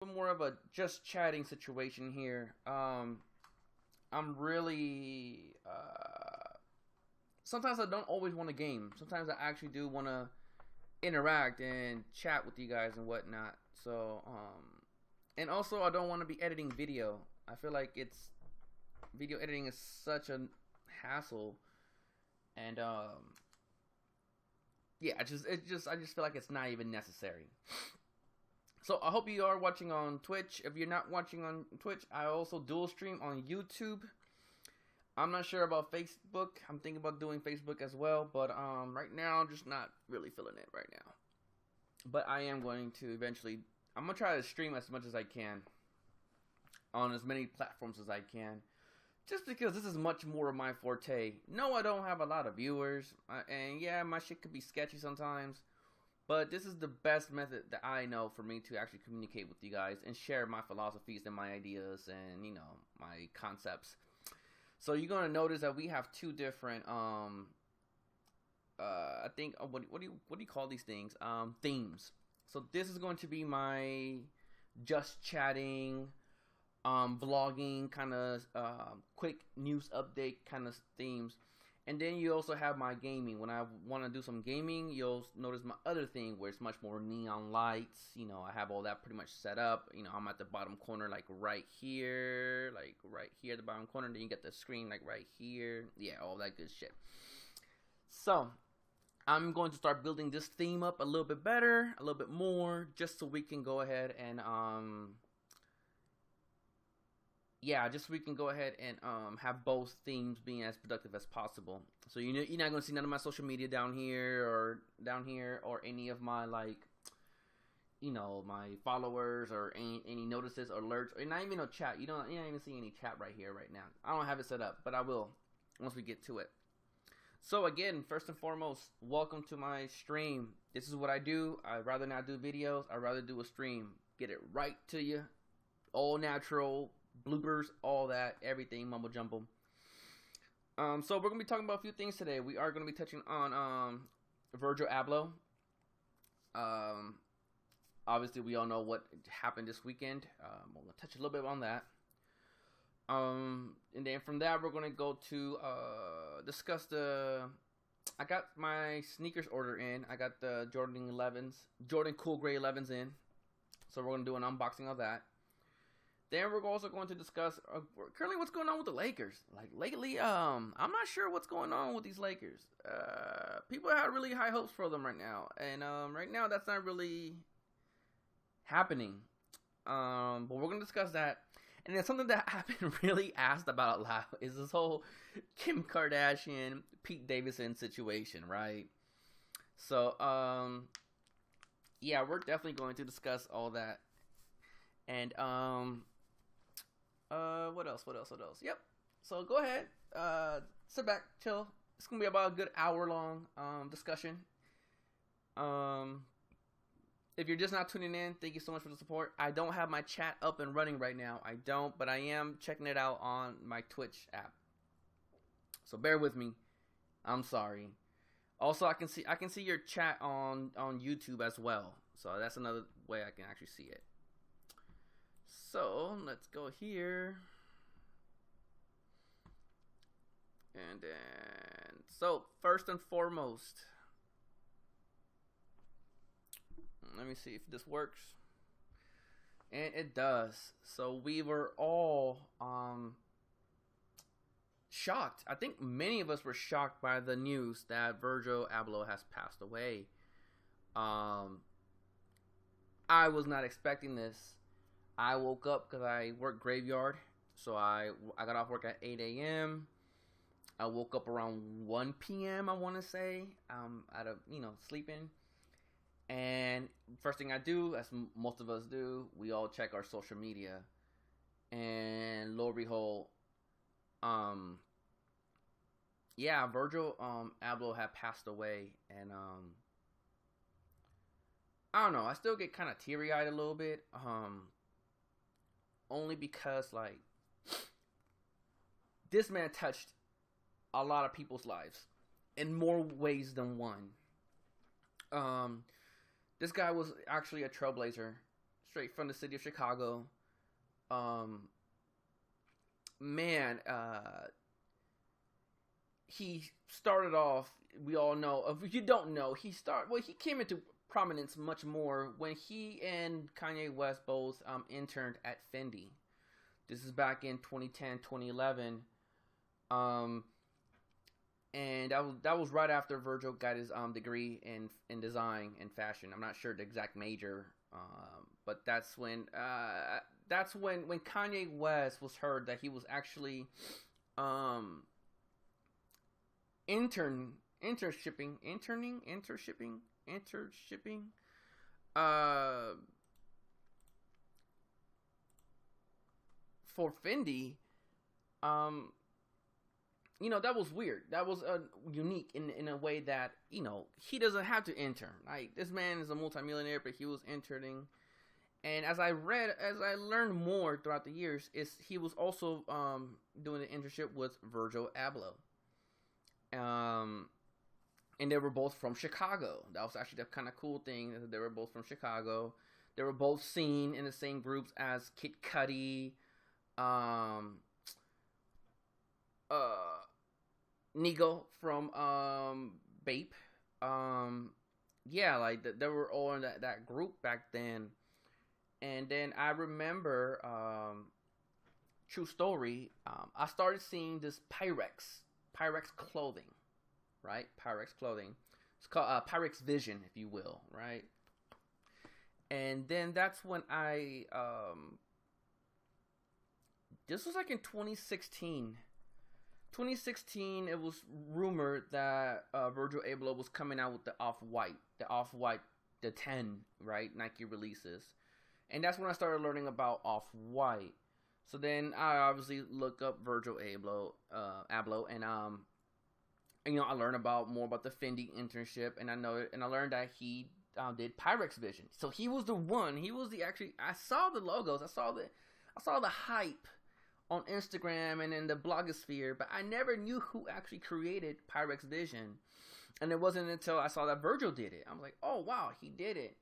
More of a just chatting situation here. I'm really sometimes I don't always want to game. Sometimes I actually do want to interact and chat with you guys and whatnot. So and also I don't want to be editing video. I feel like it's video editing is such a hassle, and yeah, I just feel like it's not even necessary. So I hope you are watching on Twitch. If you're not watching on Twitch, I also dual stream on YouTube. I'm not sure about Facebook. I'm thinking about doing Facebook as well, but right now I'm just not really feeling it right now. But I am going to eventually. I'm gonna try to stream as much as I can on as many platforms as I can, just because this is much more of my forte. No, I don't have a lot of viewers, and yeah, my shit could be sketchy sometimes. But this is the best method that I know for me to actually communicate with you guys and share my philosophies and my ideas and, you know, my concepts. So you're going to notice that we have two different, I think, what do you call these things? Themes. So this is going to be my just chatting, vlogging, kind of quick news update kind of themes. And then you also have my gaming. When I want to do some gaming, you'll notice my other thing where it's much more neon lights. You know, I have all that pretty much set up. You know, I'm at the bottom corner, like right here at the bottom corner. Then you get the screen like right here. Yeah, all that good shit. So I'm going to start building this theme up a little bit better, a little bit more, just so we can go ahead and yeah, just so we can go ahead and have both themes being as productive as possible. So you're not gonna see none of my social media down here or any of my, like, you know, my followers or any notices or alerts, or not even no chat. You don't even see any chat right here right now. I don't have it set up, but I will once we get to it. So again, first and foremost, welcome to my stream. This is what I do. I'd rather not do videos. I'd rather do a stream. Get it right to you, all natural. Bloopers, all that, everything, mumbo jumbo. So we're gonna be talking about a few things today. We are gonna be touching on Virgil Abloh. Obviously, we all know what happened this weekend. We're gonna touch a little bit on that. And then from that, we're gonna go to discuss I got my sneakers order in. I got the Jordan Cool Gray 11s in. So we're gonna do an unboxing of that. Then we're also going to discuss currently what's going on with the Lakers. Like lately, I'm not sure what's going on with these Lakers. People have really high hopes for them right now, and right now that's not really happening. But we're gonna discuss that. And then something that I've been really asked about a lot is this whole Kim Kardashian, Pete Davidson situation, right? So, yeah, we're definitely going to discuss all that. And what else? Yep. So go ahead, sit back, chill. It's gonna be about a good hour-long discussion. If you're just not tuning in, thank you so much for the support. I don't have my chat up and running right now. I don't, but I am checking it out on my Twitch app. So bear with me. I'm sorry. Also, I can see your chat on YouTube as well. So that's another way I can actually see it. So let's go here, and then so first and foremost, let me see if this works, and it does. So we were all shocked. I think many of us were shocked by the news that Virgil Abloh has passed away. I was not expecting this. I woke up because I work graveyard, so I got off work at 8 a.m. I woke up around 1 p.m. I want to say, out of, you know, sleeping. And first thing I do, as most of us do, we all check our social media. And lo and behold, yeah, Virgil Abloh had passed away, and I don't know, I still get kind of teary-eyed a little bit. Only because, like, this man touched a lot of people's lives in more ways than one. This guy was actually a trailblazer. straight from the city of Chicago. Man, he started off. We all know. If you don't know, he came into prominence much more when he and Kanye West both interned at Fendi. This is back in 2010, 2011. And that was right after Virgil got his degree in design and fashion. I'm not sure the exact major, but that's when Kanye West was heard that he was actually internshipping for Fendi. That was weird. That was unique in a way that, he doesn't have to intern. Like, this man is a multimillionaire, but he was interning. And as I learned more throughout the years, he was also doing an internship with Virgil Abloh. And they were both from Chicago. That was actually the kind of cool thing. They were both from Chicago. They were both seen in the same groups as Kid Cudi, Nigo from Bape. They were all in that group back then. And then I remember, true story, I started seeing this Pyrex clothing, right? Pyrex clothing. It's called Pyrex Vision, if you will, right? And then that's when this was like in 2016. 2016, it was rumored that Virgil Abloh was coming out with the Off-White, the 10, right? Nike releases. And that's when I started learning about Off-White. So then I obviously look up Virgil Abloh, and I learned more about the Fendi internship, and I learned that he did Pyrex Vision. So he was the one. He was I saw the logos. I saw the hype on Instagram and in the blogosphere, but I never knew who actually created Pyrex Vision. And it wasn't until I saw that Virgil did it. I'm like, oh wow, he did it.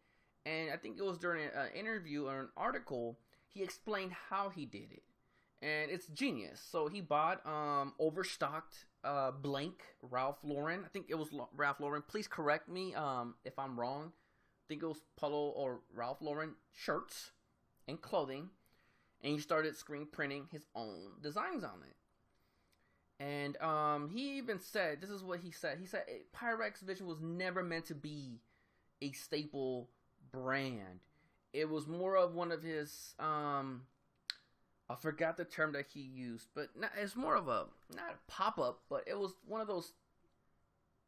And I think it was during an interview or an article, he explained how he did it. And it's genius. So he bought overstocked blank Ralph Lauren. I think it was Ralph Lauren. Please correct me if I'm wrong. I think it was Polo or Ralph Lauren shirts and clothing. And he started screen printing his own designs on it. And he even said, this is what he said. He said Pyrex Vision was never meant to be a staple brand. It was more of one of his, I forgot the term that he used, but it's more of not a pop-up, but it was one of those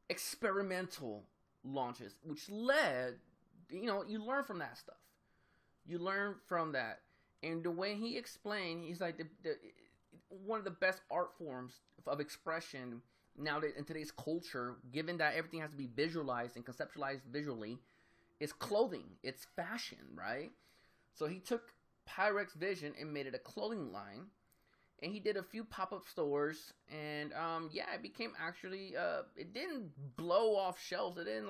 experimental launches, which led, you learn from that stuff. You learn from that. And the way he explained, he's like, one of the best art forms of expression now in today's culture, given that everything has to be visualized and conceptualized visually, is clothing. It's fashion, right? So he took Pyrex Vision and made it a clothing line. And he did a few pop-up stores. And, it became actually, it didn't blow off shelves. It didn't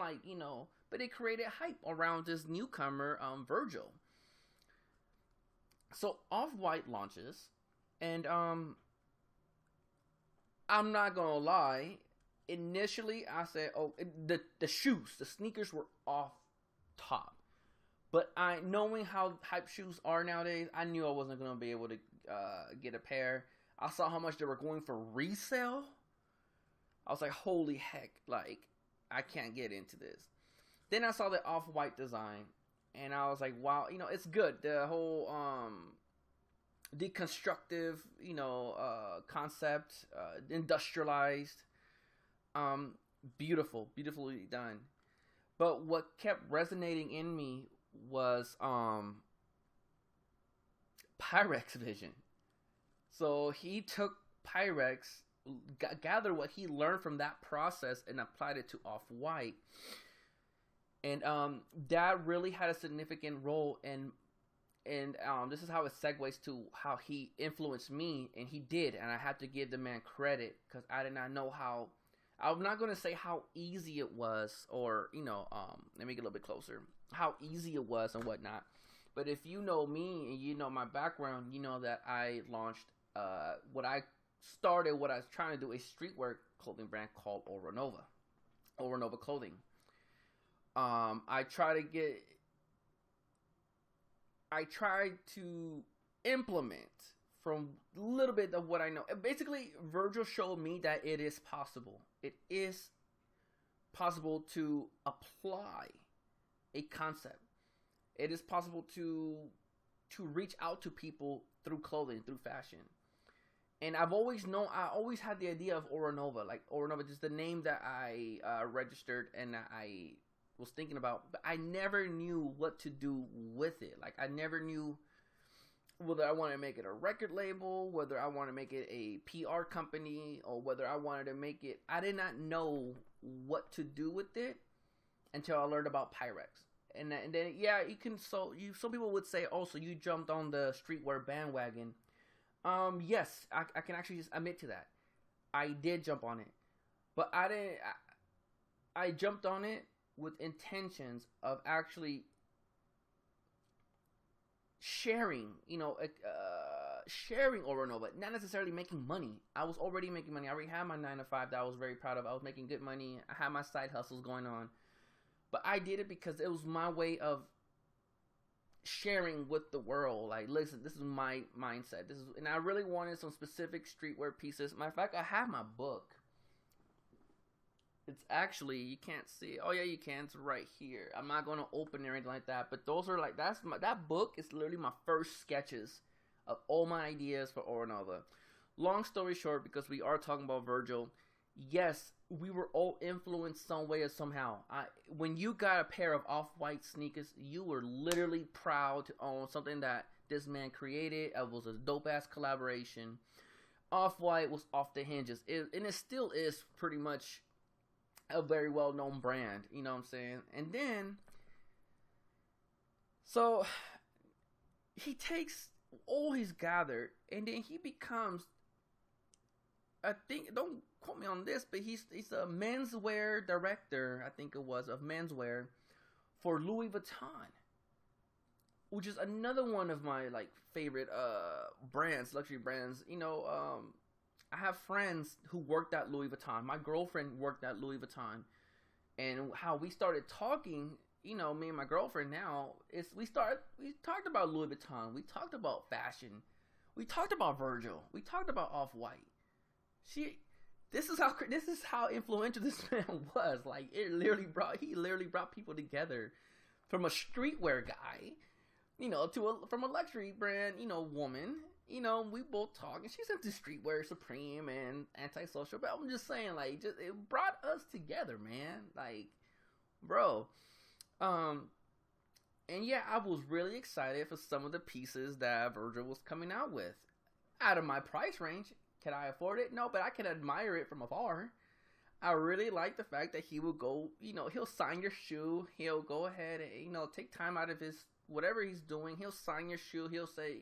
but it created hype around this newcomer, Virgil. So Off-White launches, and I'm not gonna lie. Initially, I said, "Oh, the shoes, the sneakers were off top," but knowing how hype shoes are nowadays, I knew I wasn't gonna be able to get a pair. I saw how much they were going for resale. I was like, "Holy heck! I can't get into this." Then I saw the Off-White design. And I was like, wow, it's good. The whole deconstructive, concept, industrialized, beautifully done. But what kept resonating in me was Pyrex Vision. So he took Pyrex, gathered what he learned from that process, and applied it to Off-White. And that really had a significant role, and this is how it segues to how he influenced me, and he did, and I had to give the man credit, because I did not know how. I'm not going to say how easy it was, or let me get a little bit closer, how easy it was and whatnot, But if you know me and you know my background, you know that I launched what I was trying to do, a streetwear clothing brand called Ora Nova Clothing. I tried to implement from a little bit of what I know. Basically, Virgil showed me that it is possible. It is possible to apply a concept. It is possible to reach out to people through clothing, through fashion. And I always had the idea of Ora Nova, like Ora Nova, just the name that I registered and that I was thinking about, but I never knew what to do with it. Like, I never knew whether I wanted to make it a record label, whether I wanted to make it a PR company, or whether I wanted to make it. I did not know what to do with it until I learned about Pyrex. And then you can. So some people would say, oh, so you jumped on the streetwear bandwagon. Yes, I can actually just admit to that. I did jump on it, but I didn't. I jumped on it with intentions of actually sharing, sharing Ora Nova, not necessarily making money. I was already making money. I already had my 9-to-5 that I was very proud of. I was making good money. I had my side hustles going on, but I did it because it was my way of sharing with the world. Like, listen, this is my mindset. And I really wanted some specific streetwear pieces. Matter of fact, I have my book. It's actually, you can't see it. Oh yeah, you can. It's right here. I'm not going to open it or anything like that. But those are like, that book is literally my first sketches of all my ideas for Ora Nova. Long story short, because we are talking about Virgil, yes, we were all influenced some way or somehow. When you got a pair of off-white sneakers, you were literally proud to own something that this man created. It was a dope-ass collaboration. Off-White was off the hinges. And it still is pretty much a very well-known brand. You know what I'm saying? And then, so, he takes all he's gathered, and then he becomes, I think, don't quote me on this, but he's a menswear director, I think it was, of menswear for Louis Vuitton, which is another one of my like favorite brands, luxury brands. I have friends who worked at Louis Vuitton. My girlfriend worked at Louis Vuitton, and how we started talking, me and my girlfriend now, is we talked about Louis Vuitton, we talked about fashion, we talked about Virgil, we talked about Off-White. This is how influential this man was. Like, he literally brought people together, from a streetwear guy, from a luxury brand, woman. We both talk, and she's into streetwear, Supreme, and antisocial. But I'm just saying, like, it brought us together, man. Like, bro. And yeah, I was really excited for some of the pieces that Virgil was coming out with. Out of my price range. Can I afford it? No, but I can admire it from afar. I really like the fact that he will go, he'll sign your shoe. He'll go ahead and, take time out of his, whatever he's doing. He'll sign your shoe. He'll say,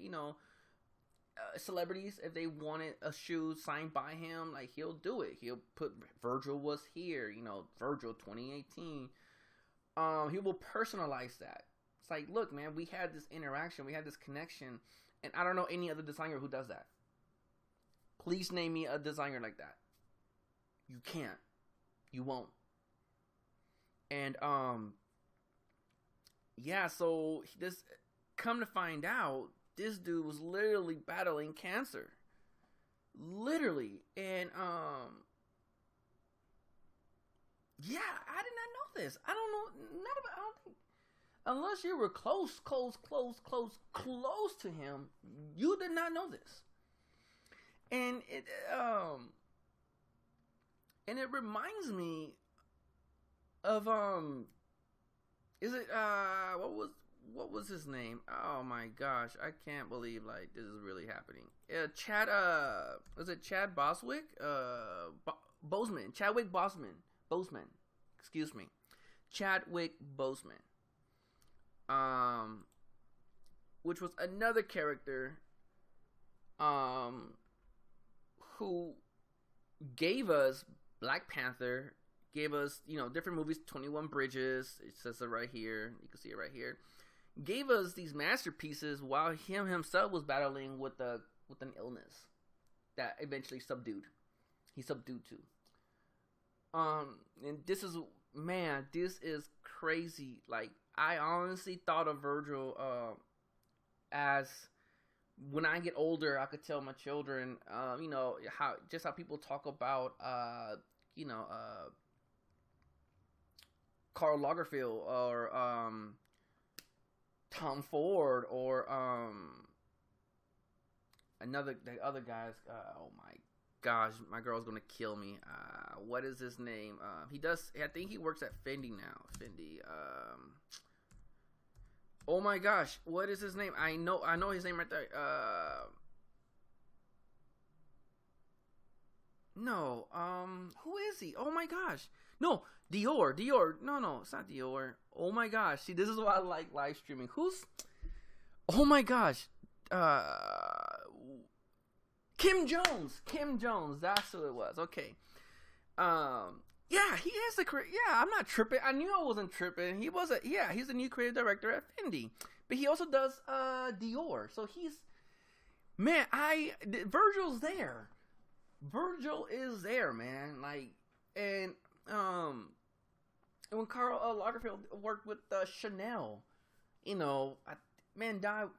celebrities, if they wanted a shoe signed by him, like, he'll do it. He'll put Virgil was here, Virgil 2018. He will personalize that. It's like, look, man, we had this interaction. We had this connection. And I don't know any other designer who does that. Please name me a designer like that. You can't. You won't. And, yeah, so this, come to find out, this dude was literally battling cancer. Literally. And, yeah, I did not know this. I don't think, unless you were close to him, you did not know this. And it reminds me of what was his name? Oh my gosh, I can't believe like this is really happening. Was it Chad Boswick? Boseman. Chadwick Boseman. Excuse me. Chadwick Boseman. Which was another character who gave us Black Panther, gave us, different movies, 21 Bridges, it says it right here, you can see it right here, gave us these masterpieces while himself was battling with an illness that eventually he subdued to. And this is crazy. Like, I honestly thought of Virgil as, when I get older, I could tell my children, how people talk about, Karl Lagerfeld or Tom Ford or the other guys. Oh my gosh, my girl's gonna kill me. What is his name? I think he works at Fendi now. Oh my gosh, what is his name? I know his name right there. Who is he? Oh my gosh. No, Dior. No, it's not Dior. Oh my gosh. See, this is why I like live streaming. Oh my gosh. Kim Jones. That's who it was. Okay. Yeah, he is the creator. Yeah, I'm not tripping. I knew I wasn't tripping. He's the new creative director at Fendi. But he also does Dior. So Virgil's there. Virgil is there, man. Like, and when Karl Lagerfeld worked with Chanel,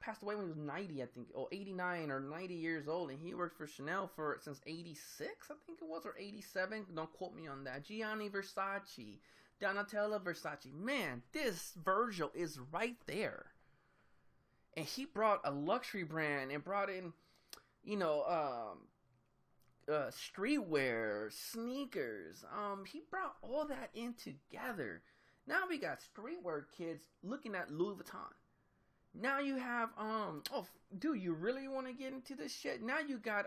passed away when he was 90, I think, 89 or 90 years old, and he worked for Chanel since 86, I think it was, or 87. Don't quote me on that. Gianni Versace, Donatella Versace. Man, this Virgil is right there. And he brought a luxury brand and brought in, streetwear, sneakers. He brought all that in together. Now we got streetwear kids looking at Louis Vuitton. Now you have dude, you really want to get into this shit? Now you got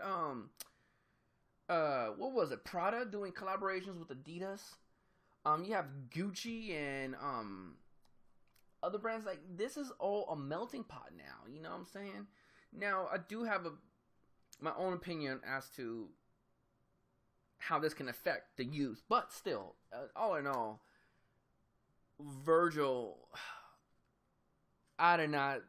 what was it? Prada doing collaborations with Adidas. You have Gucci and other brands. Like, this is all a melting pot now. You know what I'm saying? Now I do have my own opinion as to how this can affect the youth, but still, all in all, Virgil, I did not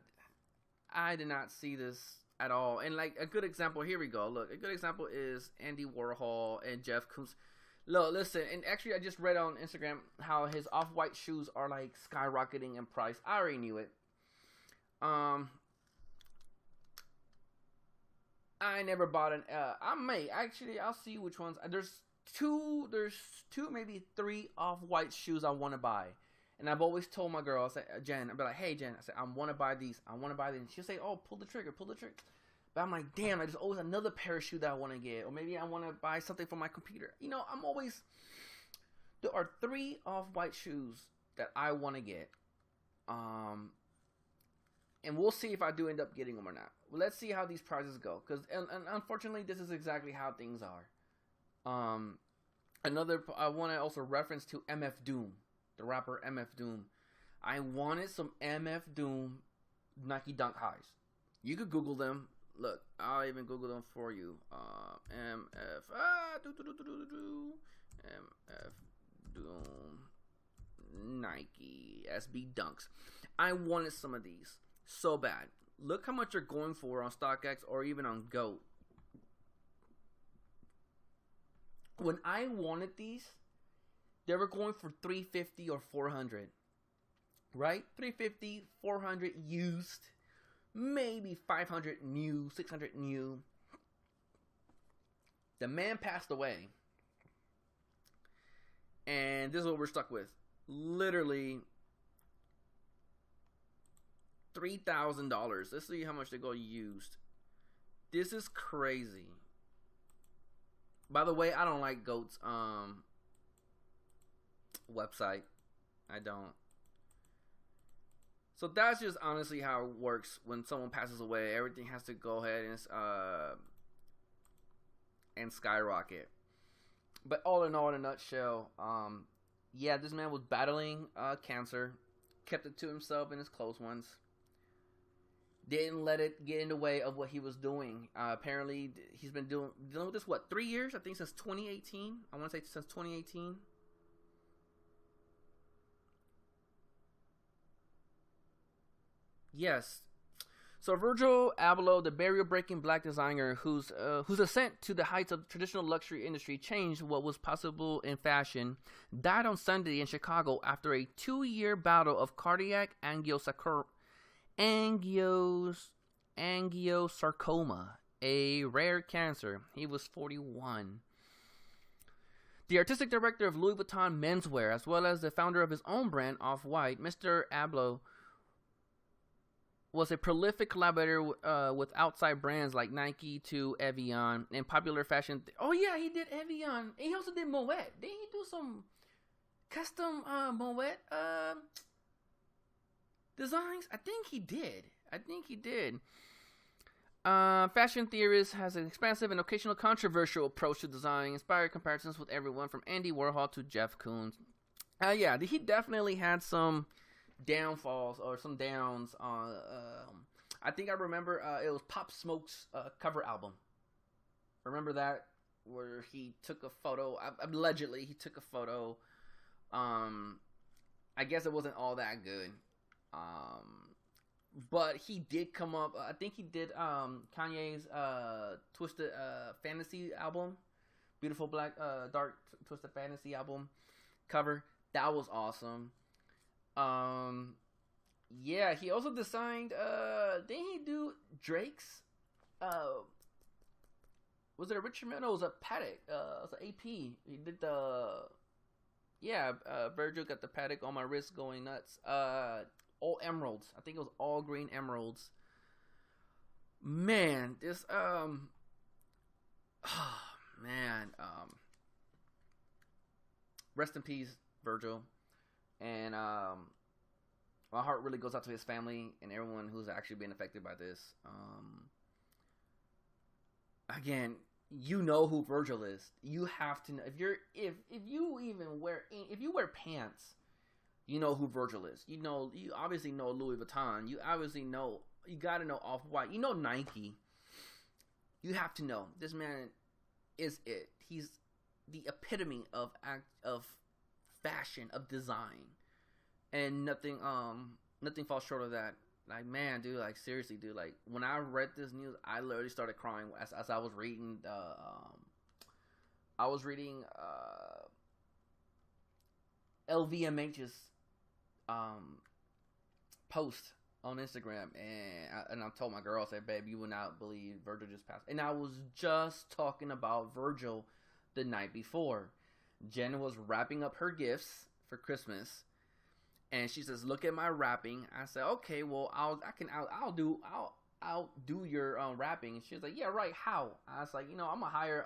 see this at all. And like, a good example, here we go. Look, a good example is Andy Warhol and Jeff Koons. Look, listen, and actually I just read on Instagram how his off-white shoes are like skyrocketing in price. I already knew it. I never bought I'll see which ones. There's two, maybe three off-white shoes I want to buy. And I've always told my girl, I said, Jen, I'll be like, hey, Jen, I said, I want to buy these. And she'll say, oh, pull the trigger. But I'm like, damn, there's always another pair of shoes that I want to get. Or maybe I want to buy something for my computer. There are three off-white shoes that I want to get. And we'll see if I do end up getting them or not. Well, let's see how these prices go. Because unfortunately, this is exactly how things are. I want to also reference to MF Doom. The rapper MF Doom. I wanted some MF Doom Nike Dunk highs. You could Google them. Look, I'll even Google them for you. MF Doom Nike SB Dunks. I wanted some of these so bad. Look how much they're going for on StockX or even on GOAT. When I wanted these, they were going for $350 or $400, right? $350, $400 used, maybe $500 new, $600 new. The man passed away, and this is what we're stuck with. Literally $3,000. Let's see how much they go used. This is crazy. By the way, I don't like GOAT's website. I don't. So that's just honestly how it works when someone passes away. Everything has to go ahead and skyrocket. But all in all, in a nutshell, this man was battling cancer, kept it to himself and his close ones. Didn't let it get in the way of what he was doing. Apparently, he's been dealing with this, 3 years? I think since 2018. I want to say since 2018. Yes. So Virgil Abloh, the barrier-breaking black designer whose ascent to the heights of the traditional luxury industry changed what was possible in fashion, died on Sunday in Chicago after a 2-year battle of cardiac angiosarcoma, a rare cancer. He was 41. The artistic director of Louis Vuitton menswear, as well as the founder of his own brand, Off-White, Mr. Abloh was a prolific collaborator with outside brands like Nike to Evian and popular fashion. Oh yeah, he did Evian. He also did Moet. Didn't he do some custom Moet designs? I think he did. Fashion theorist has an expansive and occasional controversial approach to design, inspired comparisons with everyone from Andy Warhol to Jeff Koons. Yeah, he definitely had some downfalls or some downs on I think I remember it was Pop Smoke's cover album. Remember that, where he took a photo, allegedly he took a photo. I guess it wasn't all that good, but he did come up, I think he did Kanye's Twisted Fantasy album, Beautiful Black Dark Twisted Fantasy album cover. That was awesome. Yeah, he also designed, didn't he do Drake's, was it a Richard Mille? No, it was a Paddock, it was an AP. He did Virgil got the Paddock on my wrist going nuts. All emeralds. I think it was all green emeralds. Man, this, rest in peace, Virgil. And, my heart really goes out to his family and everyone who's actually been affected by this. Again, you know who Virgil is. You have to know. If you wear pants, you know who Virgil is. You obviously know Louis Vuitton. You gotta know Off-White. You know Nike. You have to know this man is it. He's the epitome of fashion, of design. And nothing falls short of that. Like, man, dude, like, seriously, dude, like, when I read this news, I literally started crying as I was reading LVMH's post on Instagram, and I told my girl, I said, babe, you will not believe Virgil just passed. And I was just talking about Virgil the night before. Jen was wrapping up her gifts for Christmas. And she says, "Look at my wrapping." I said, "Okay, well, I'll do your wrapping." And she was like, "Yeah, right. How?" I was like, "I'm gonna hire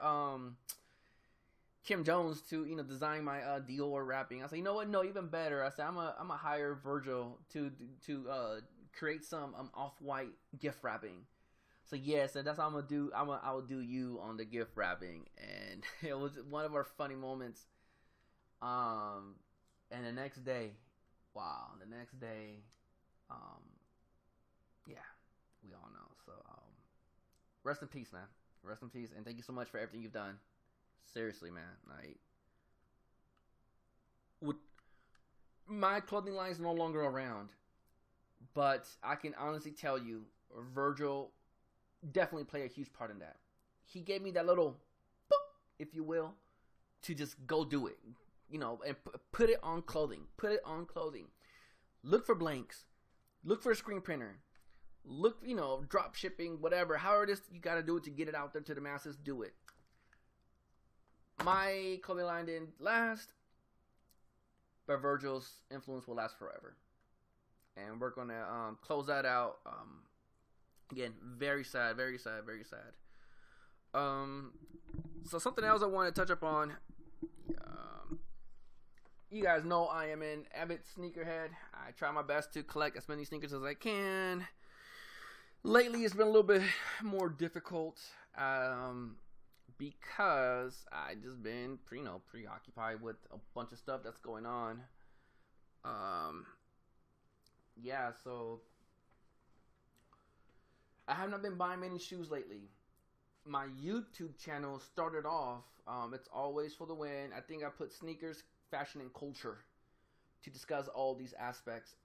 Kim Jones to design my Dior wrapping." I said, "You know what? No, even better." I said, "I'm gonna hire Virgil to create some Off-White gift wrapping." So yeah, so that's how I'm gonna do. I'll do you on the gift wrapping, and it was one of our funny moments. And the next day. Wow, yeah, we all know. So, rest in peace, man. Rest in peace, and thank you so much for everything you've done. Seriously, man. Like, my clothing line is no longer around, but I can honestly tell you, Virgil definitely played a huge part in that. He gave me that little boop, if you will, to just go do it. And put it on clothing. Look for blanks. Look for a screen printer. Look, drop shipping, whatever. However it is you got to do it to get it out there to the masses, do it. My clothing line didn't last, but Virgil's influence will last forever. And we're going to close that out. Again, very sad, very sad, very sad. So something else I want to touch up on. You guys know I am an avid sneakerhead. I try my best to collect as many sneakers as I can. Lately, it's been a little bit more difficult because I just been preoccupied with a bunch of stuff that's going on. Yeah, so I have not been buying many shoes lately. My YouTube channel started off, it's always for the win. I think I put sneakers, fashion, and culture to discuss all these aspects.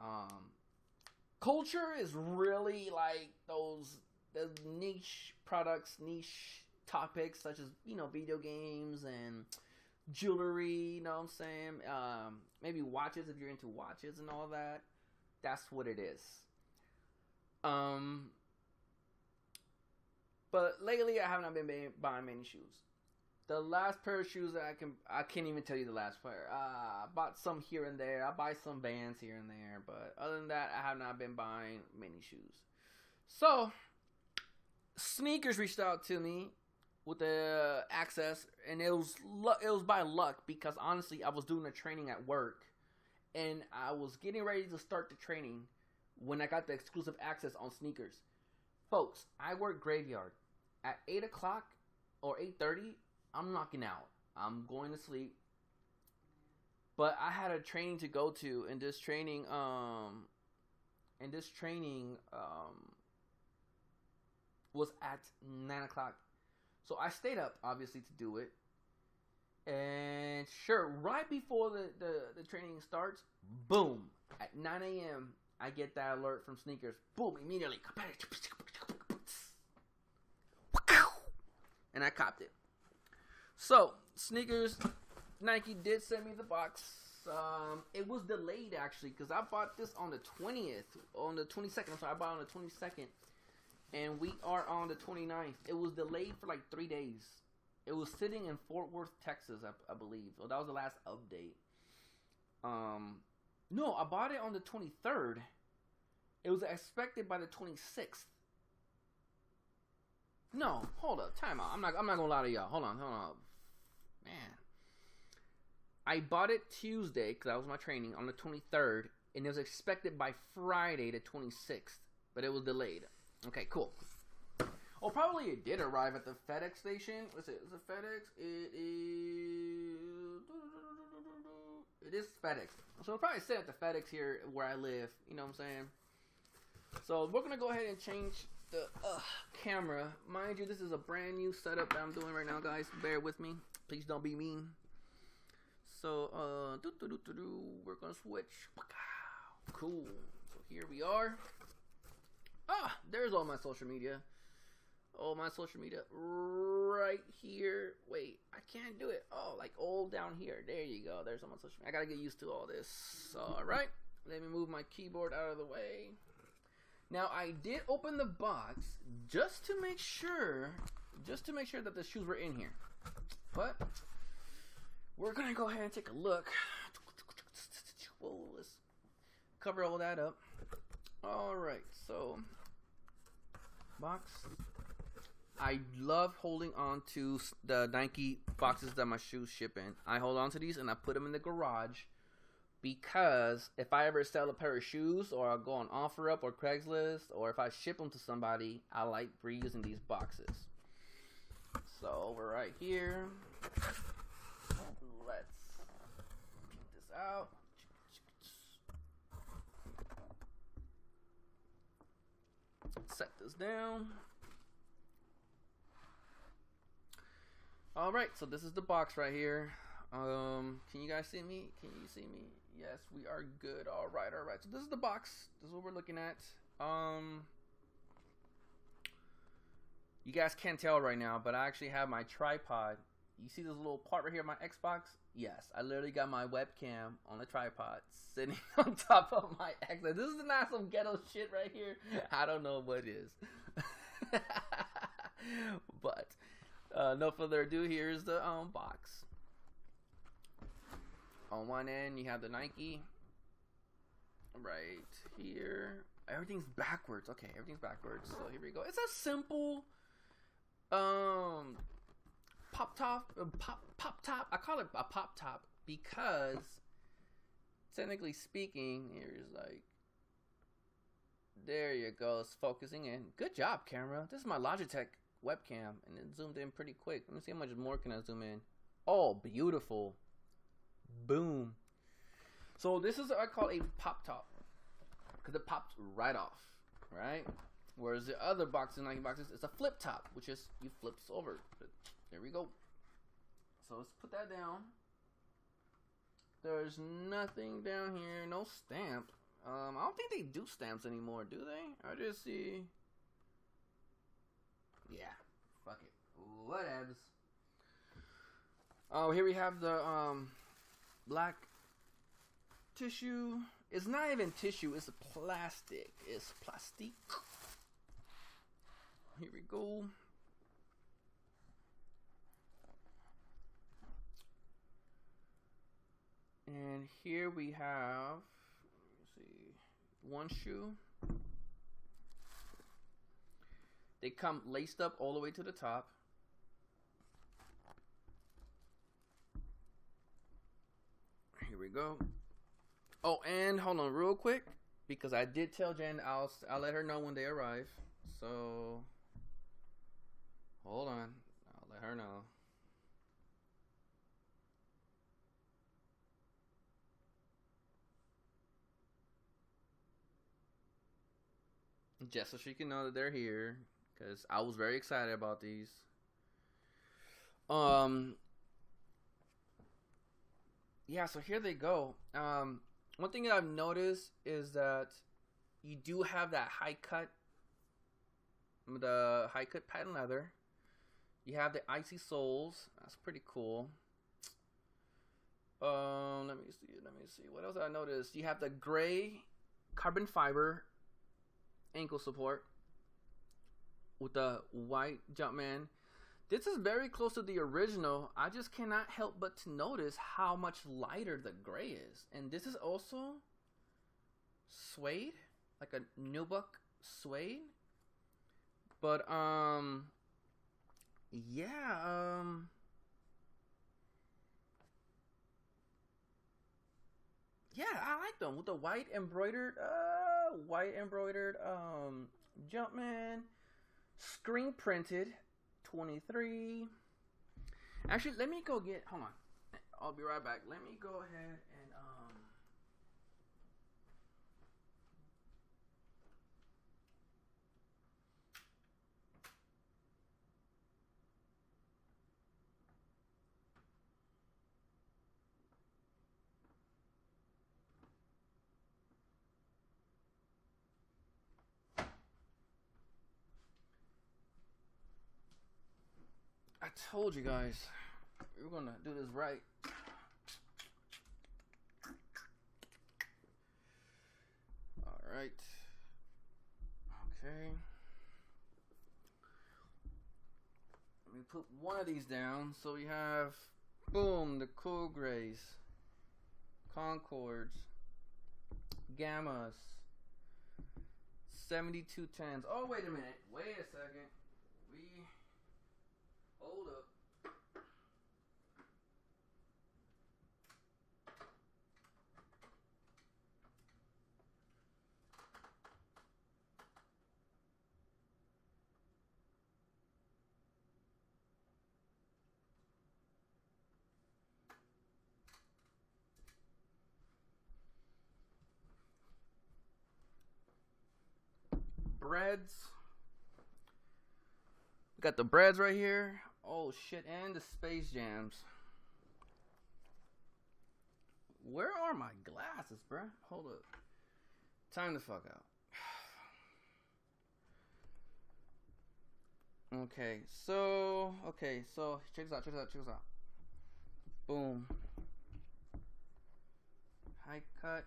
culture is really like those niche products, niche topics such as, you know, video games and jewelry, you know what I'm saying? Maybe watches if you're into watches and all that. That's what it is. But lately I have not been buying many shoes. The last pair of shoes that I can't even tell you the last pair. I bought some here and there. I buy some Vans here and there, but other than that, I have not been buying many shoes. So, Sneakers reached out to me with the access, and it was by luck because honestly, I was doing a training at work, and I was getting ready to start the training when I got the exclusive access on Sneakers. Folks, I work graveyard. At 8 o'clock or 8:30, I'm knocking out. I'm going to sleep. But I had a training to go to, and this training was at 9 o'clock. So I stayed up, obviously, to do it. And sure, right before the training starts, boom, at 9 a.m., I get that alert from Sneakers. Boom, immediately. And I copped it. So, Sneakers, Nike did send me the box. It was delayed, actually, because I bought this on the 20th. On the 22nd. I'm sorry, I bought it on the 22nd. And we are on the 29th. It was delayed for like 3 days. It was sitting in Fort Worth, Texas, I believe. So that was the last update. No, I bought it on the 23rd. It was expected by the 26th. No, hold up, time out. I'm not gonna lie to y'all. Hold on, man. I bought it Tuesday because that was my training on the 23rd, and it was expected by Friday the 26th, but it was delayed. Okay, cool. Oh, probably it did arrive at the FedEx station. What's it? Is it FedEx? It is FedEx. So it'll probably sit at the FedEx here where I live. You know what I'm saying? So we're gonna go ahead and change the camera. Mind you, this is a brand new setup that I'm doing right now, guys. Bear with me. Please don't be mean. So we're gonna switch. Cool. So here we are. There's all my social media. All my social media right here. Wait, I can't do it. Oh, like all down here. There you go. There's all my social media. I gotta get used to all this. Alright. Let me move my keyboard out of the way. Now, I did open the box just to make sure that the shoes were in here. But we're gonna go ahead and take a look. Whoa, let's cover all that up. Alright, so box. I love holding on to the Nike boxes that my shoes ship in. I hold on to these and I put them in the garage because if I ever sell a pair of shoes or I go on OfferUp or Craigslist or if I ship them to somebody, I like reusing these boxes. So we're right here. Let's peek this out. Set this down. Alright, so this is the box right here. Can you guys see me? Can you see me? Yes, we are good. Alright. So this is the box. This is what we're looking at. You guys can't tell right now, but I actually have my tripod. You see this little part right here, my Xbox? Yes, I literally got my webcam on the tripod sitting on top of my Xbox. This is not some ghetto shit right here. I don't know what it is. But no further ado, here's the box. On one end, you have the Nike. Right here. Everything's backwards. Okay, everything's backwards. So here we go. It's a simple pop top. I call it a pop top because technically speaking, here's like, there you go. It's focusing in. Good job, camera. This is my Logitech webcam, and it zoomed in pretty quick. Let me see how much more can I zoom in. Oh, beautiful. Boom. So this is what I call a pop top because it pops right off, right? Whereas the other boxes, Nike boxes, it's a flip top, which is you flip this over. There we go. So let's put that down. There's nothing down here, no stamp. I don't think they do stamps anymore, do they? I just see. Yeah, fuck it. Whatevs. Oh, here we have the black tissue. It's not even tissue. It's plastic. It's plastic. Here we go. And here we have, let me see, one shoe. They come laced up all the way to the top. Here we go. Oh, and hold on real quick, because I did tell Jen I'll let her know when they arrive. So hold on, I'll let her know. Just so she can know that they're here, because I was very excited about these. Yeah, so here they go. One thing that I've noticed is that you do have that high cut, the high cut patent leather. You have the icy soles. That's pretty cool. Let me see. What else I noticed? You have the gray carbon fiber ankle support with the white Jumpman. This is very close to the original. I just cannot help but to notice how much lighter the gray is. And this is also suede, like a nubuck suede. But yeah, yeah, I like them with the white embroidered Jumpman, screen printed, 23. Actually, let me go get. Hold on, I'll be right back. Let me go ahead and I told you guys we were gonna do this right. All right. Okay. Let me put one of these down. So we have, boom, the Cool Grays, Concords, Gammas, 7210s. Oh, wait a minute. Wait a second. Hold up. Breads. We got the breads right here. Oh shit, and the Space Jams. Where are my glasses, bruh? Hold up. Time to fuck out. Okay, so check this out. Boom. High cut.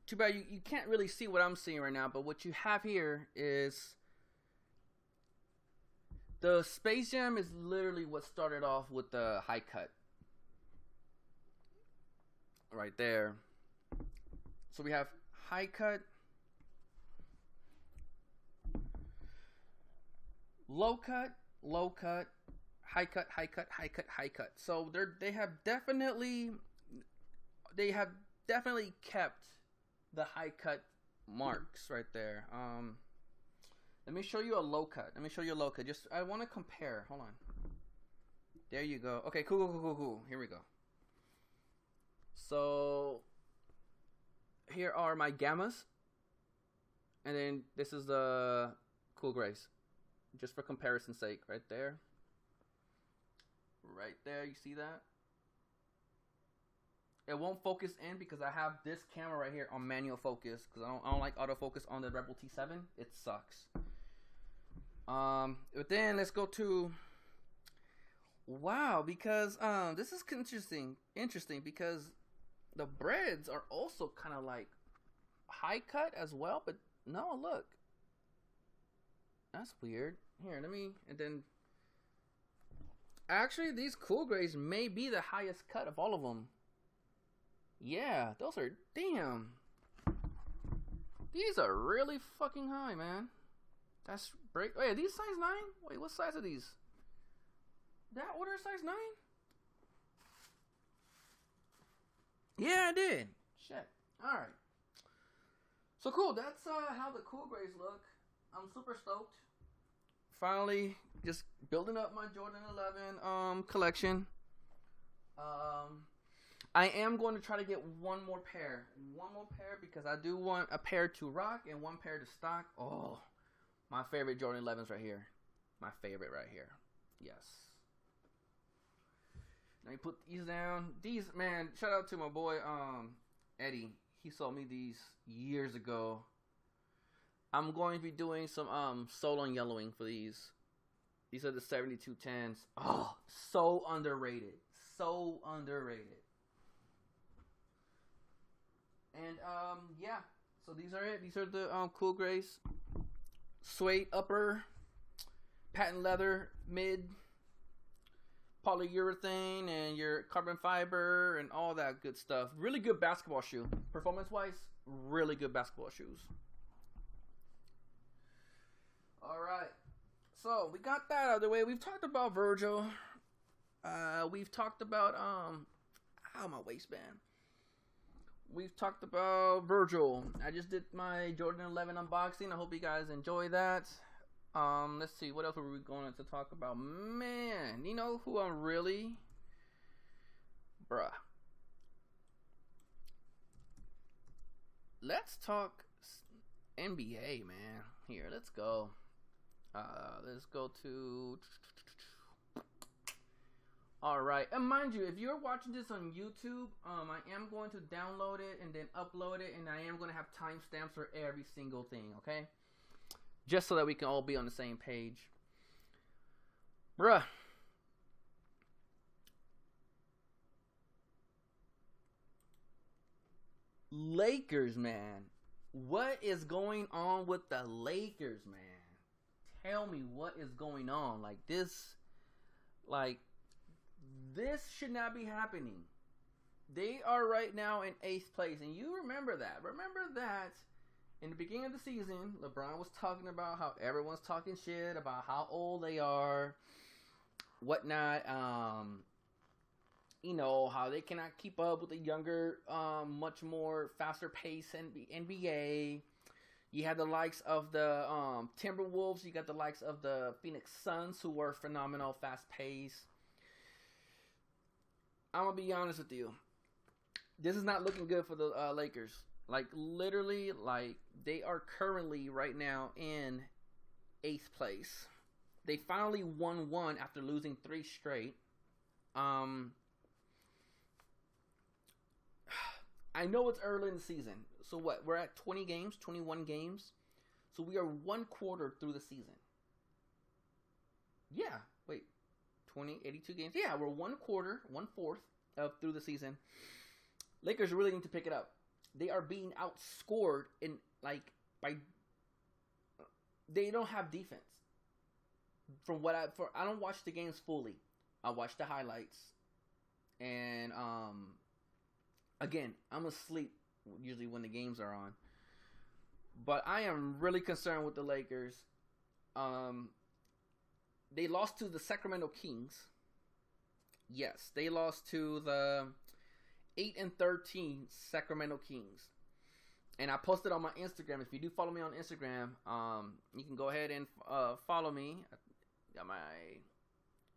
Too bad you can't really see what I'm seeing right now, but what you have here is the Space Jam is literally what started off with the high cut. Right there. So we have high cut, low cut, high cut. So they have definitely kept the high cut marks right there. Let me show you a low cut. Just I want to compare. Hold on. There you go. Okay, cool. Here we go. So here are my Gammas, and then this is the Cool Grays. just for comparison's sake, right there. Right there, you see that? It won't focus in because I have this camera right here on manual focus because I don't like autofocus on the Rebel T7. It sucks. But then let's go to wow, because this is interesting because the breads are also kind of like high cut as well, but no, look. That's weird. Here, let me, and then actually these cool grays may be the highest cut of all of them. Yeah, those are, damn. These are really fucking high, man. That's break. Wait, are these size 9? Wait, what size are these? That order size 9? Yeah, I did. Shit. Alright. So cool, that's how the cool grays look. I'm super stoked. Finally, just building up my Jordan 11 collection. I am going to try to get one more pair because I do want a pair to rock and one pair to stock. Oh, my favorite Jordan 11s right here. My favorite right here. Yes. Let me put these down. These, man, shout out to my boy Eddie. He sold me these years ago. I'm going to be doing some solo and yellowing for these. These are the 7210s. Oh, so underrated. So underrated. And yeah. So these are it. These are the cool grays. Suede upper, patent leather mid, polyurethane, and your carbon fiber and all that good stuff. Really good basketball shoe. Performance wise, really good basketball shoes. Alright. So we got that out of the way. We've talked about Virgil. We've talked about my waistband. We've talked about Virgil. I just did my Jordan 11 unboxing. I hope you guys enjoy that. Let's see, what else were we going to talk about? Man, you know who I'm really... Bruh. Let's talk NBA, man. Here, let's go. Let's go to... Alright, and mind you, if you're watching this on YouTube, I am going to download it and then upload it, and I am going to have timestamps for every single thing, okay? Just so that we can all be on the same page. Bruh. Lakers, man. What is going on with the Lakers, man? Tell me what is going on. This should not be happening. They are right now in 8th place, and you remember that. Remember that in the beginning of the season, LeBron was talking about how everyone's talking shit about how old they are, whatnot. You know, how they cannot keep up with the younger, much more faster pace NBA. You had the likes of the Timberwolves. You got the likes of the Phoenix Suns, who were phenomenal, fast pace. I'm going to be honest with you. This is not looking good for the Lakers. Literally, they are currently right now in 8th place. They finally won one after losing 3 straight. I know it's early in the season. So what? We're at 20 games, 21 games. So we are 1 quarter through the season. Yeah. Wait. 82 games. Yeah, we're 1 quarter, 1/4 through the season. Lakers really need to pick it up. They are being outscored in they don't have defense. From what I don't watch the games fully. I watch the highlights. And again, I'm asleep usually when the games are on. But I am really concerned with the Lakers. They lost to the Sacramento Kings. Yes, they lost to the 8-13 Sacramento Kings. And I posted on my Instagram. If you do follow me on Instagram, you can go ahead and follow me. I got my...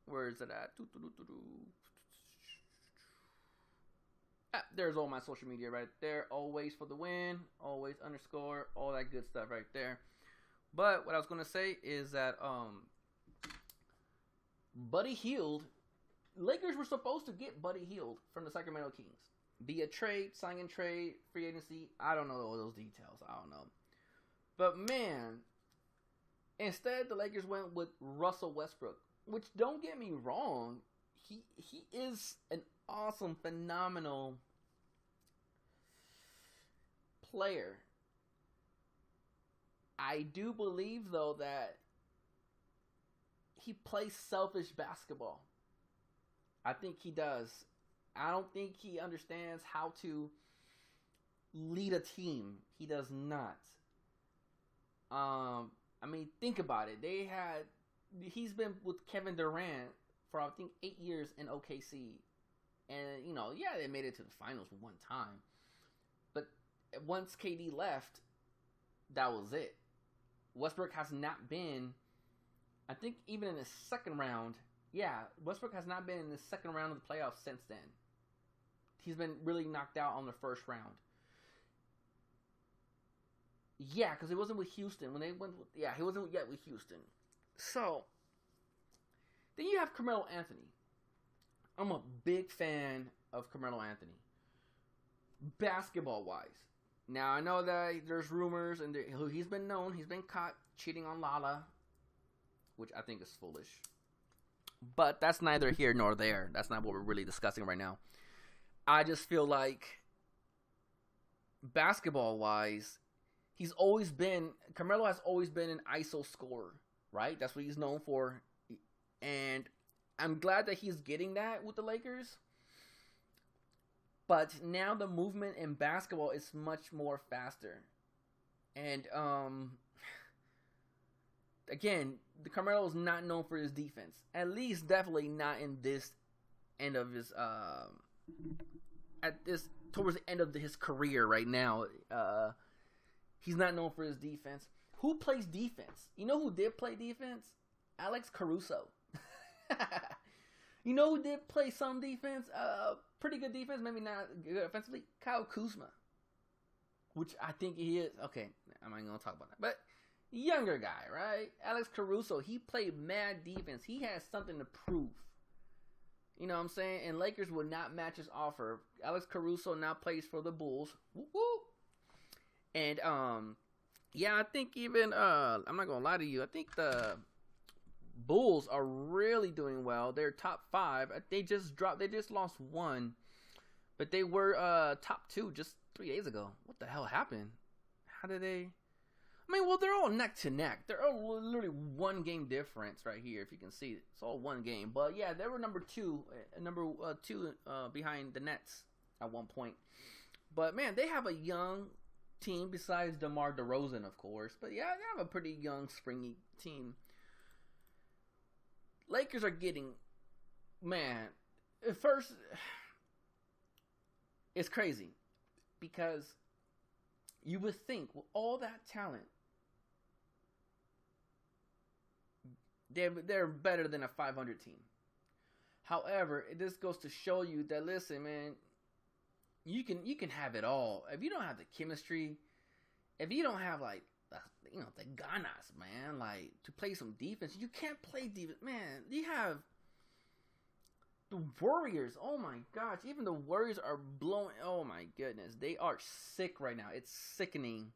Where is it at? There's all my social media right there. Always for the win. Always _ all that good stuff right there. But what I was going to say is that Buddy Hield, Lakers were supposed to get Buddy Hield from the Sacramento Kings. Be a trade, sign and trade, free agency. I don't know all those details. I don't know. But man, instead the Lakers went with Russell Westbrook, which, don't get me wrong, he is an awesome, phenomenal player. I do believe, though, that he plays selfish basketball. I think he does. I don't think he understands how to lead a team. He does not. I mean, think about it. He's been with Kevin Durant for, I think, 8 years in OKC. And, you know, yeah, they made it to the finals one time. But once KD left, that was it. Westbrook has not been, I think, even in the second round. Yeah, Westbrook has not been in the second round of the playoffs since then. He's been really knocked out on the first round. Yeah, because he wasn't with Houston. When they went, he wasn't yet with Houston. So, then you have Carmelo Anthony. I'm a big fan of Carmelo Anthony. Basketball-wise. Now, I know that there's rumors, and he's been caught cheating on Lala, which I think is foolish. But that's neither here nor there. That's not what we're really discussing right now. I just feel like, basketball-wise, Carmelo has always been an ISO scorer, right? That's what he's known for. And I'm glad that he's getting that with the Lakers. But now the movement in basketball is much more faster. And, again, Carmelo is not known for his defense. At least, definitely not in this end of his, towards the end of his career right now. He's not known for his defense. Who plays defense? You know who did play defense? Alex Caruso. You know who did play some defense? Pretty good defense, maybe not good offensively. Kyle Kuzma. Which I think he is. Okay, I'm not going to talk about that. But younger guy, right? Alex Caruso, he played mad defense. He has something to prove. You know what I'm saying? And Lakers would not match his offer. Alex Caruso now plays for the Bulls. Woo woo. And, yeah, I think even, I'm not going to lie to you. I think the Bulls are really doing well. They're top 5. They just lost 1. But they were, top 2 just 3 days ago. What the hell happened? How did they? I mean, well, they're all neck to neck. They're all literally 1 game difference right here, if you can see it. It's all 1 game. But yeah, they were number 2 behind the Nets at one point. But man, they have a young team besides DeMar DeRozan, of course. But yeah, they have a pretty young, springy team. Lakers are getting, man, at first, it's crazy because you would think with all that talent, they're better than a 500 team. However, this goes to show you that, listen, man, you can have it all. If you don't have the chemistry, if you don't have, like, the ganas, man, like, to play some defense, you can't play defense. Man, you have the Warriors. Oh, my gosh. Even the Warriors are blowing. Oh, my goodness. They are sick right now. It's sickening.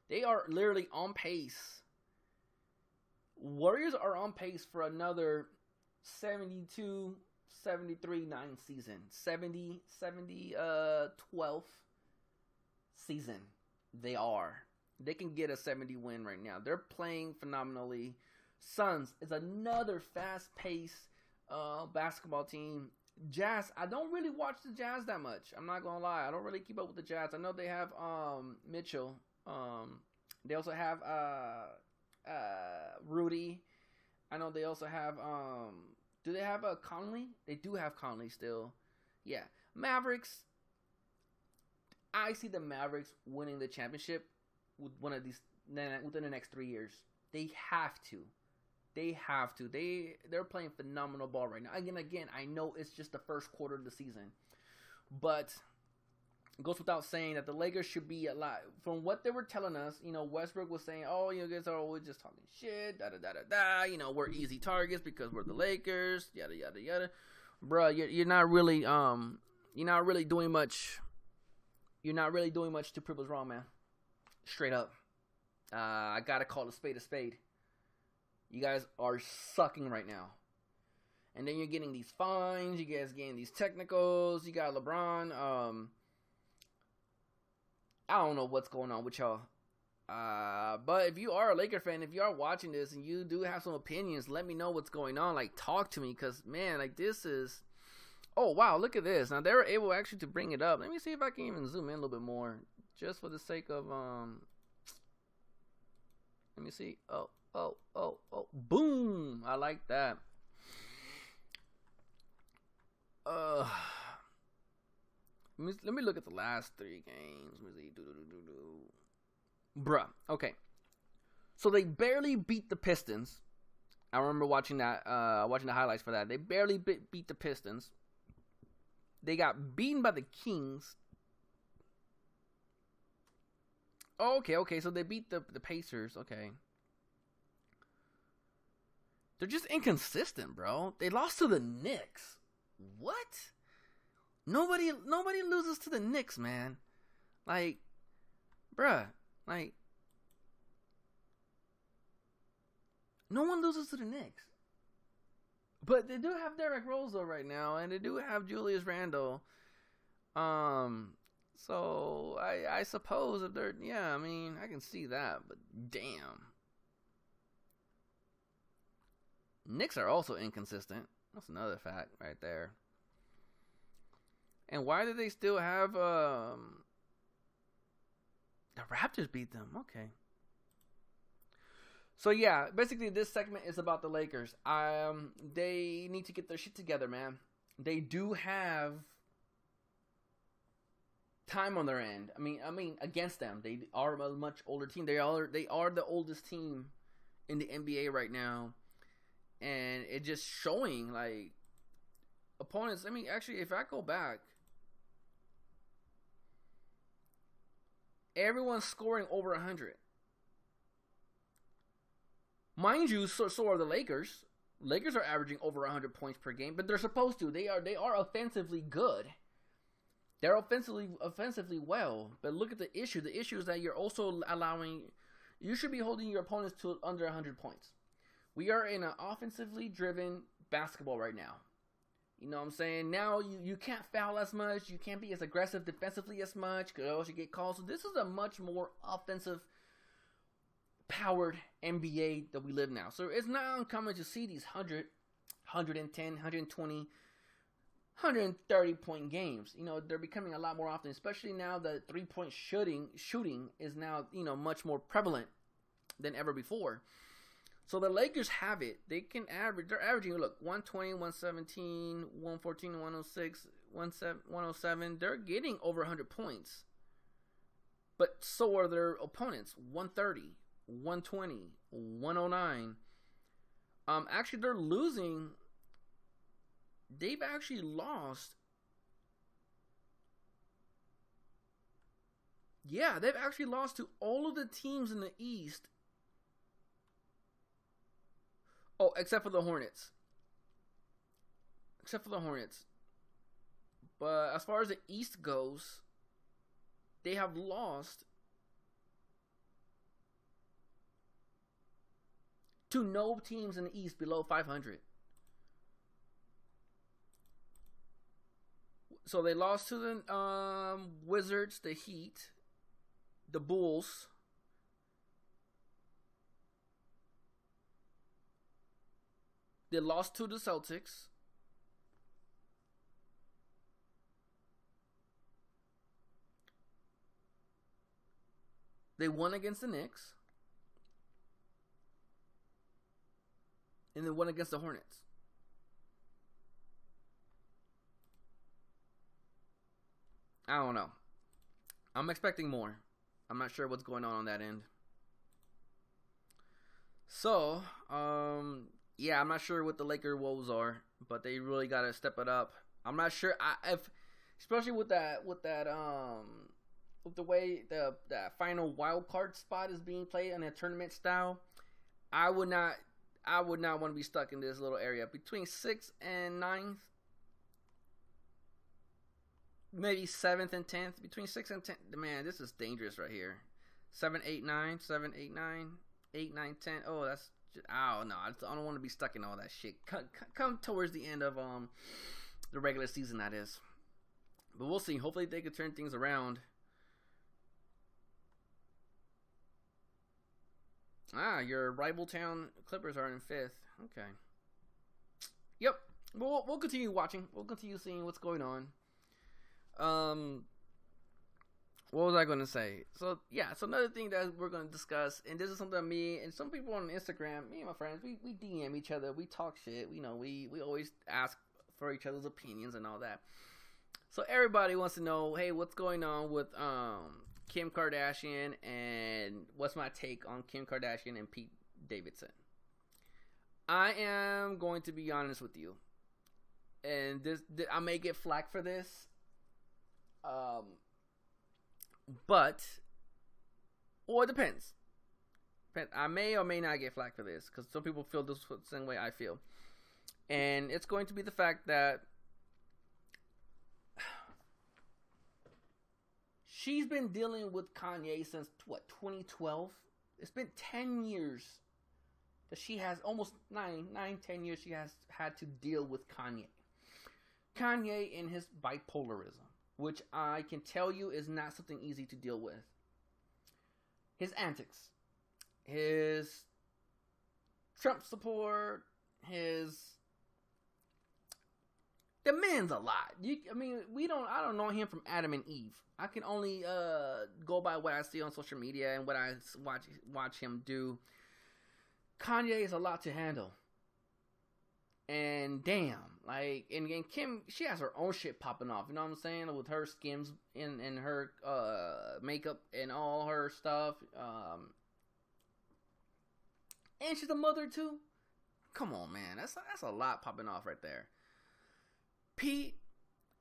They are literally on pace. Warriors are on pace for another 72, 73, 9 season. 12th season. They are. They can get a 70 win right now. They're playing phenomenally. Suns is another fast-paced basketball team. Jazz, I don't really watch the Jazz that much. I'm not going to lie. I don't really keep up with the Jazz. I know they have Mitchell. They also have Rudy. I know they also have, do they have Conley? They do have Conley still. Yeah. Mavericks. I see the Mavericks winning the championship with one of these within the next 3 years. They have to. They're playing phenomenal ball right now. Again, I know it's just the first quarter of the season. But it goes without saying that the Lakers should be a lot. From what they were telling us, Westbrook was saying, "Oh, you guys are always just talking shit, da da da da da. We're easy targets because we're the Lakers, yada yada yada." Bruh, you're not really doing much. You're not really doing much to prove us wrong, man. Straight up, I gotta call a spade a spade. You guys are sucking right now. And then you're getting these fines. You guys getting these technicals. You got LeBron. I don't know what's going on with y'all. But if you are a Laker fan, if you are watching this and you do have some opinions, let me know what's going on. Like, talk to me. Because, man, like, this is... Oh, wow, look at this. Now, they were able actually to bring it up. Let me see if I can even zoom in a little bit more. Just for the sake of... Let me see. Oh. Boom. I like that. Let me look at the last 3 games. Let me see. Bruh. Okay. So they barely beat the Pistons. I remember watching that. Watching the highlights for that. They barely beat the Pistons. They got beaten by the Kings. Oh, okay. So they beat the Pacers. Okay. They're just inconsistent, bro. They lost to the Knicks. What? Nobody loses to the Knicks, man. Like, bruh, like, no one loses to the Knicks. But they do have Derrick Rose though right now, and they do have Julius Randle. So I suppose if they're, I mean, I can see that, but damn. Knicks are also inconsistent. That's another fact right there. And why do they still have the Raptors beat them? Okay. So yeah, basically this segment is about the Lakers. They need to get their shit together, man. They do have time on their end. I mean against them. They are a much older team. They are the oldest team in the NBA right now. And it just showing, like, opponents. I mean, actually, if I go back, everyone's scoring over 100. Mind you, so are the Lakers. Lakers are averaging over 100 points per game, but they're supposed to. They are offensively good. They're offensively well. But look at the issue. The issue is that you're also allowing. You should be holding your opponents to under 100 points. We are in an offensively driven basketball right now. You know what I'm saying? Now you can't foul as much. You can't be as aggressive defensively as much because else you get called. So this is a much more offensive powered NBA that we live now. So it's not uncommon to see these 100, 110, 120, 130 point games. They're becoming a lot more often, especially now that 3-point shooting is now, much more prevalent than ever before. So the Lakers have it. They can average. They're averaging, look, 120, 117, 114, 106, 107. They're getting over 100 points. But so are their opponents. 130, 120, 109. Actually, they're losing. They've actually lost. Yeah, they've actually lost to all of the teams in the East. Oh, except for the Hornets. But as far as the East goes, they have lost to no teams in the East below 500. So they lost to the Wizards, the Heat, the Bulls, they lost to the Celtics. They won against the Knicks. And they won against the Hornets. I don't know. I'm expecting more. I'm not sure what's going on that end. So, yeah, I'm not sure what the Laker woes are, but they really got to step it up. I'm not sure if especially with with the way that final wild card spot is being played in a tournament style. I would not want to be stuck in this little area between 6th and 9th, maybe 7th and 10th. Between 6th and 10th, man, this is dangerous right here. 7, 8, 9, 7, 8, 9, 8, 9, 10. Oh, that's just, oh no, I don't want to be stuck in all that shit. Come towards the end of the regular season, that is. But we'll see. Hopefully they can turn things around. Your rival town Clippers are in 5th. Okay. Yep. We'll continue watching. We'll continue seeing what's going on. What was I going to say? So another thing that we're going to discuss, and this is something that me and some people on Instagram, me and my friends, we DM each other, we talk shit. We always ask for each other's opinions and all that. So everybody wants to know, hey, what's going on with Kim Kardashian, and what's my take on Kim Kardashian and Pete Davidson? I am going to be honest with you, and I may get flack for this, but it depends. I may or may not get flack for this, because some people feel this the same way I feel, and it's going to be the fact that she's been dealing with Kanye since, 2012? It's been 10 years that she has, almost 10 years she has had to deal with Kanye. Kanye and his bipolarism, which I can tell you is not something easy to deal with. His antics, his Trump support, the man's a lot. I don't know him from Adam and Eve. I can only go by what I see on social media and what I watch him do. Kanye is a lot to handle. And damn, and Kim, she has her own shit popping off. You know what I'm saying? With her skims and her makeup and all her stuff. And she's a mother too. Come on, man. That's a lot popping off right there. Pete,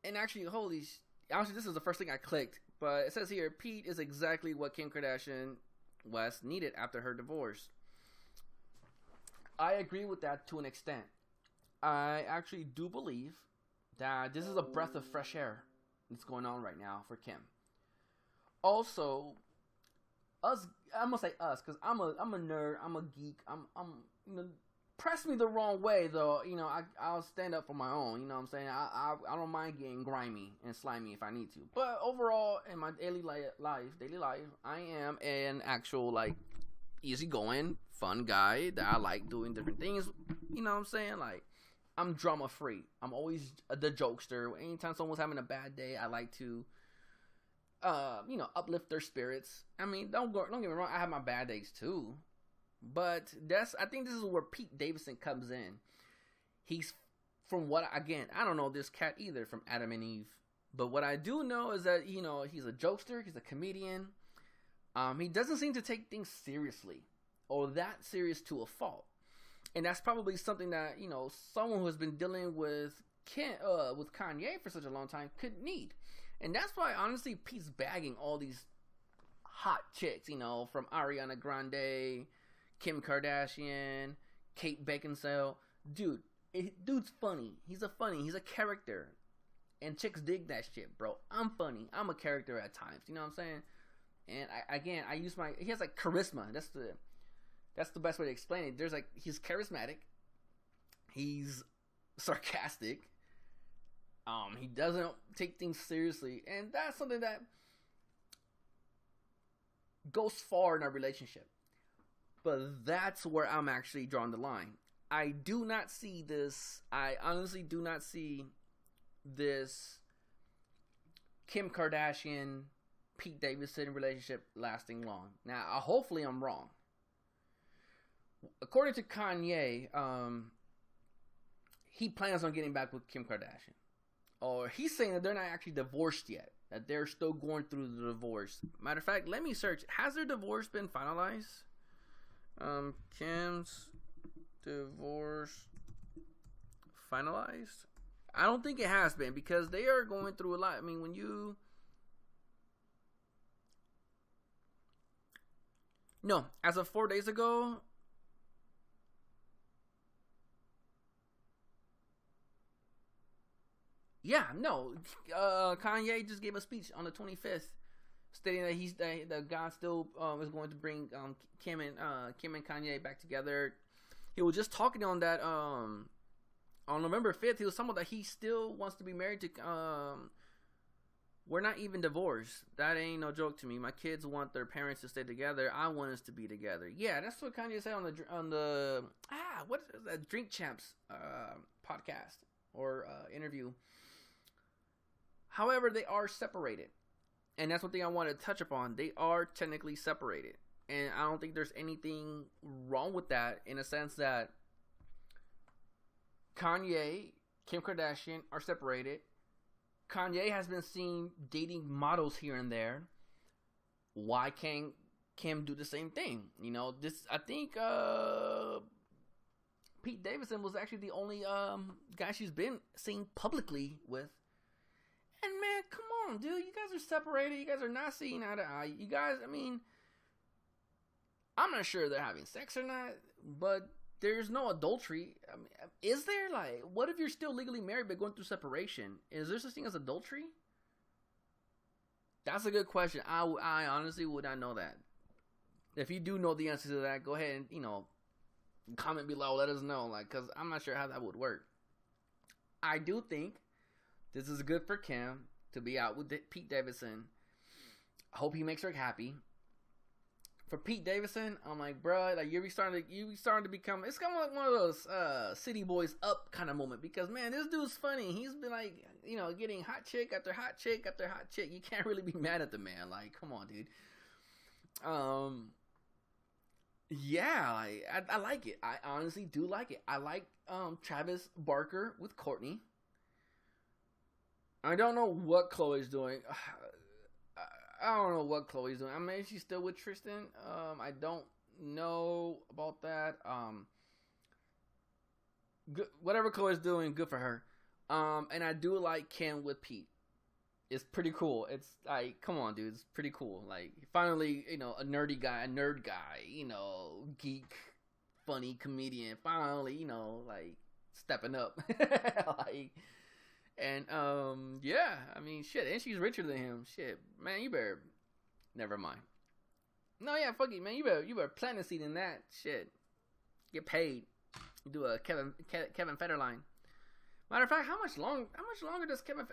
and actually, this is the first thing I clicked, but it says here, Pete is exactly what Kim Kardashian West needed after her divorce. I agree with that to an extent. I actually do believe that this is a breath of fresh air that's going on right now for Kim. Also, I'm gonna say us, because I'm a nerd, I'm a geek, I'm press me the wrong way though, I'll stand up for my own, you know what I'm saying? I don't mind getting grimy and slimy if I need to. But overall, in my daily life, I am an actual, easygoing, fun guy that I like doing different things, you know what I'm saying? I'm drama free. I'm always the jokester. Anytime someone's having a bad day, I like to, uplift their spirits. don't get me wrong, I have my bad days too. But I think this is where Pete Davidson comes in. He's, I don't know this cat either from Adam and Eve. But what I do know is that, he's a jokester, he's a comedian. He doesn't seem to take things seriously, or that serious to a fault. And that's probably something that, someone who has been dealing with Kanye for such a long time could need. And that's why, honestly, Pete's bagging all these hot chicks, from Ariana Grande, Kim Kardashian, Kate Beckinsale. Dude's funny. He's a character. And chicks dig that shit, bro. I'm funny. I'm a character at times. You know what I'm saying? And he has charisma. That's the best way to explain it. He's charismatic. He's sarcastic. He doesn't take things seriously. And that's something that goes far in our relationship. But that's where I'm actually drawing the line. I do not see this. I honestly do not see this Kim Kardashian, Pete Davidson relationship lasting long. Now, hopefully I'm wrong. According to Kanye, he plans on getting back with Kim Kardashian. Or he's saying that they're not actually divorced yet. That they're still going through the divorce. Matter of fact, let me search. Has their divorce been finalized? Kim's divorce finalized? I don't think it has been, because they are going through a lot. I mean, when you... No, as of 4 days ago... Yeah, no. Kanye just gave a speech on the 25th stating that that God still is going to bring Kim and Kanye back together. He was just talking on that on November 5th. He was talking about that he still wants to be married to we're not even divorced. That ain't no joke to me. My kids want their parents to stay together. I want us to be together. Yeah, that's what Kanye said on the what is that, Drink Champs podcast or interview. However, they are separated. And that's one thing I want to touch upon. They are technically separated. And I don't think there's anything wrong with that, in a sense that Kanye, Kim Kardashian are separated. Kanye has been seen dating models here and there. Why can't Kim do the same thing? You know, I think Pete Davidson was actually the only guy she's been seen publicly with. And man, come on, dude. You guys are separated. You guys are not seeing eye to eye. You guys, I mean, I'm not sure they're having sex or not, but there's no adultery. I mean, is there? Like, what if you're still legally married but going through separation? Is there such thing as adultery? That's a good question. I honestly would not know that. If you do know the answer to that, go ahead and, you know, comment below. Let us know, like, because I'm not sure how that would work. I do think this is good for Kim to be out with Pete Davidson. I hope he makes her happy. For Pete Davidson, I'm like, bro, like you're starting to become. It's kind of like one of those City Boys Up kind of moment, because man, this dude's funny. He's been like, you know, getting hot chick after hot chick after hot chick. You can't really be mad at the man. Like, come on, dude. Yeah, I like it. I honestly do like it. I like Travis Barker with Courtney. I don't know what Chloe's doing. I don't know what Chloe's doing. I mean, she's still with Tristan. I don't know about that. Good, whatever Chloe's doing, good for her. And I do like Kim with Pete. It's pretty cool. It's like, come on, dude. It's pretty cool. Like, finally, you know, a nerd guy, you know, geek, funny comedian. Finally, you know, like, stepping up. Like... And, yeah, I mean, shit, and she's richer than him. Shit, man, you better, never mind. No, yeah, fuck it, man, you better plant a seed in that. Shit, get paid. You do a Kevin Federline. Matter of fact, how much longer does Kevin,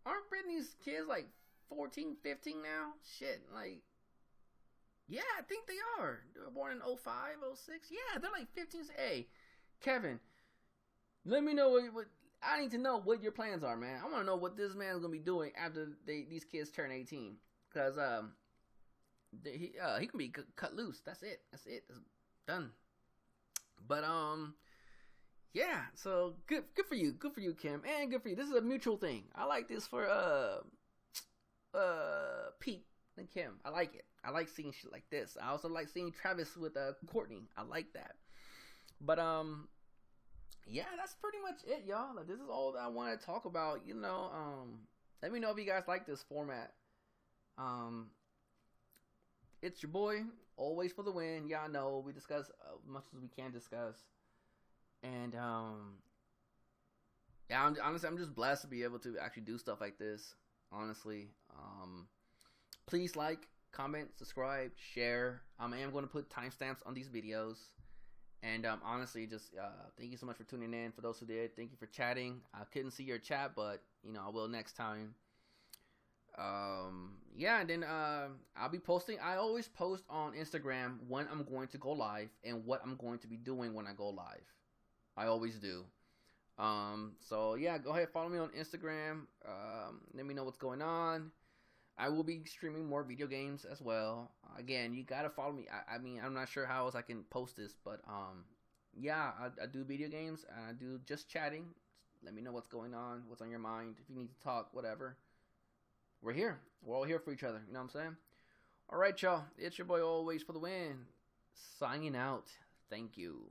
aren't Britney's kids like 14, 15 now? Shit, like, yeah, I think they are. They were born in 05, 06. Yeah, they're like 15. Hey, Kevin, let me know what I need to know what your plans are, man. I want to know what this man's gonna be doing after these kids turn 18, because he can be cut loose. That's it. It's done. But yeah. So good for you, Kim, and good for you. This is a mutual thing. I like this for Pete and Kim. I like it. I like seeing shit like this. I also like seeing Travis with Courtney. I like that. But yeah, that's pretty much it, y'all. Like, this is all that I want to talk about. You know, let me know if you guys like this format. It's your boy, always for the win. Y'all know we discuss as much as we can discuss. And yeah, I'm just blessed to be able to actually do stuff like this. Honestly, please like, comment, subscribe, share. I am going to put timestamps on these videos. And honestly, just thank you so much for tuning in. For those who did, thank you for chatting. I couldn't see your chat, but you know, I will next time. Yeah, and then I'll be posting. I always post on Instagram when I'm going to go live and what I'm going to be doing when I go live. I always do. So yeah, go ahead, follow me on Instagram. Let me know what's going on. I will be streaming more video games as well. Again, you gotta follow me. I mean, I'm not sure how else I can post this, but yeah, I do video games and I do just chatting. Let me know what's going on, what's on your mind. If you need to talk, whatever. We're here. We're all here for each other. You know what I'm saying? All right, y'all. It's your boy, always for the win. Signing out. Thank you.